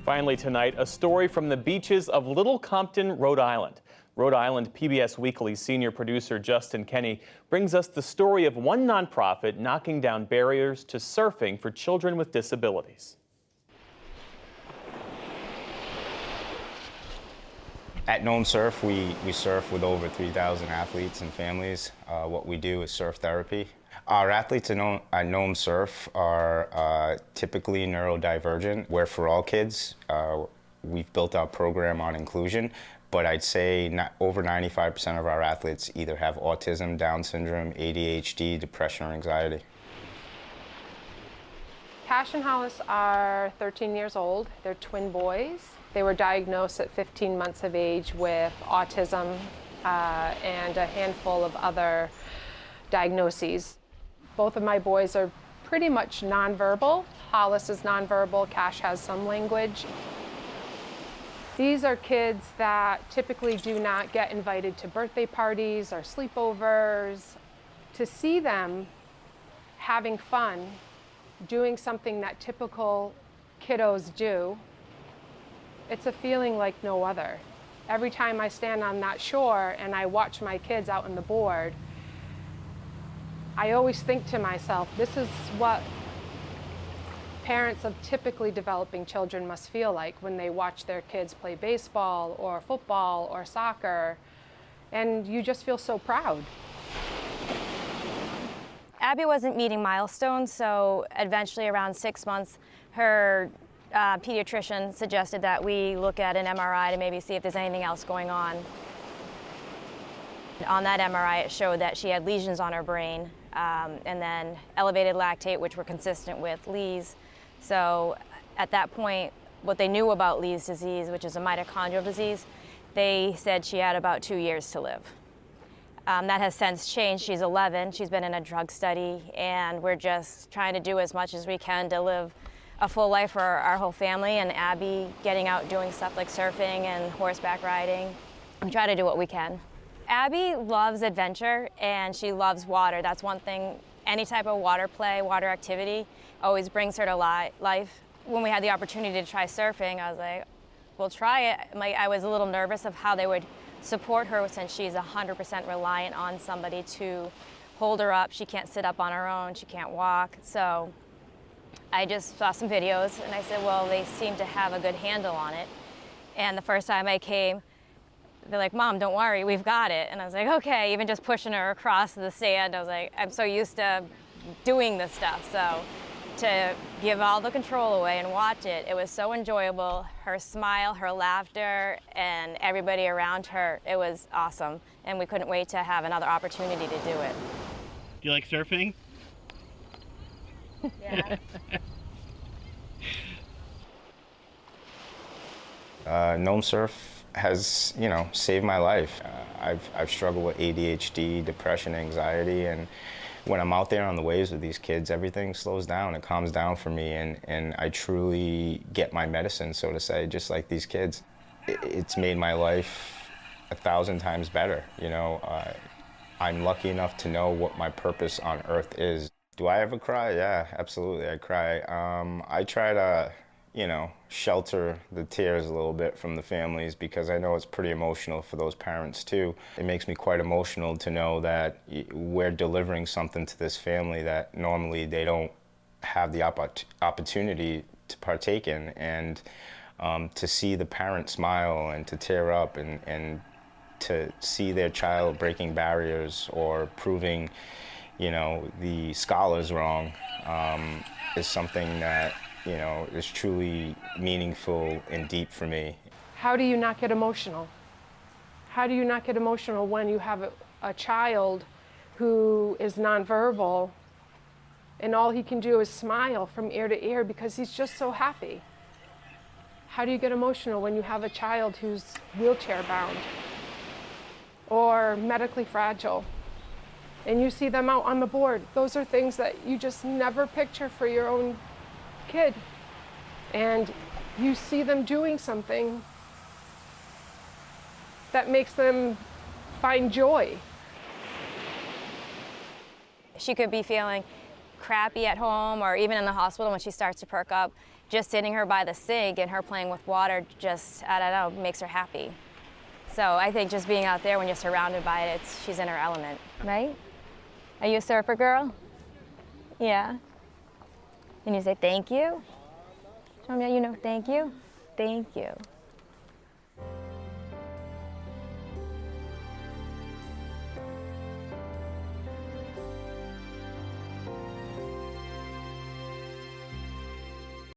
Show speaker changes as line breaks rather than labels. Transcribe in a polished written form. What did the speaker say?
Finally tonight, a story from the beaches of Little Compton, Rhode Island. Rhode Island PBS Weekly senior producer Justin Kenny brings us the story of one nonprofit knocking down barriers to surfing for children with disabilities.
At Gnome Surf, we surf with over 3,000 athletes and families. What we do is surf therapy. Our athletes at Gnome Surf are typically neurodivergent. We're for all kids. We've built our program on inclusion, but I'd say over 95% of our athletes either have autism, Down syndrome, ADHD, depression, or anxiety.
Cash and Hollis are 13 years old. They're twin boys. They were diagnosed at 15 months of age with autism and a handful of other diagnoses. Both of my boys are pretty much nonverbal. Hollis is nonverbal, Cash has some language. These are kids that typically do not get invited to birthday parties or sleepovers. To see them having fun, doing something that typical kiddos do, it's a feeling like no other. Every time I stand on that shore and I watch my kids out on the board, I always think to myself, this is what parents of typically developing children must feel like when they watch their kids play baseball or football or soccer, and you just feel so proud.
Abby wasn't meeting milestones, so eventually around 6 months, her pediatrician suggested that we look at an MRI to maybe see if there's anything else going on. On that MRI, it showed that she had lesions on her brain, and then elevated lactate, which were consistent with Lee's. So at that point, what they knew about Lee's disease, which is a mitochondrial disease, they said she had about 2 years to live. That has since changed. She's 11, she's been in a drug study, and we're just trying to do as much as we can to live a full life for our whole family, and Abby getting out doing stuff like surfing and horseback riding, and try to do what we can. Abby loves adventure and she loves water. That's one thing, any type of water play, water activity always brings her to life. When we had the opportunity to try surfing, I was like, we'll try it. I was a little nervous of how they would support her since she's 100% reliant on somebody to hold her up. She can't sit up on her own, she can't walk. So I just saw some videos and I said, well, they seem to have a good handle on it. And the first time I came, they're like, Mom, don't worry, we've got it. And I was like, okay, even just pushing her across the sand, I was like, I'm so used to doing this stuff. So to give all the control away and watch it, it was so enjoyable. Her smile, her laughter, and everybody around her, it was awesome. And we couldn't wait to have another opportunity to do it.
Do you like surfing?
Yeah.
Gnome Surf has, saved my life. I've struggled with ADHD, depression, anxiety, and when I'm out there on the waves with these kids, everything slows down, it calms down for me, and I truly get my medicine, so to say, just like these kids. It's made my life 1,000 times better, I'm lucky enough to know what my purpose on earth is. Do I ever cry? Yeah, absolutely, I cry. I try to shelter the tears a little bit from the families because I know it's pretty emotional for those parents too. It makes me quite emotional to know that we're delivering something to this family that normally they don't have the opportunity to partake in, and to see the parent smile and to tear up and to see their child breaking barriers or proving the scholars wrong is something that is truly meaningful and deep for me.
How do you not get emotional? How do you not get emotional when you have a child who is nonverbal and all he can do is smile from ear to ear because he's just so happy? How do you get emotional when you have a child who's wheelchair bound or medically fragile and you see them out on the board? Those are things that you just never picture for your own kid, and you see them doing something that makes them find joy.
She could be feeling crappy at home or even in the hospital when she starts to perk up, just sitting her by the sink and her playing with water just, I don't know, makes her happy. So I think just being out there when you're surrounded by it, she's in her element. Right? Are you a surfer girl? Yeah. And you say, thank you? Show me how you know, thank you? Thank you.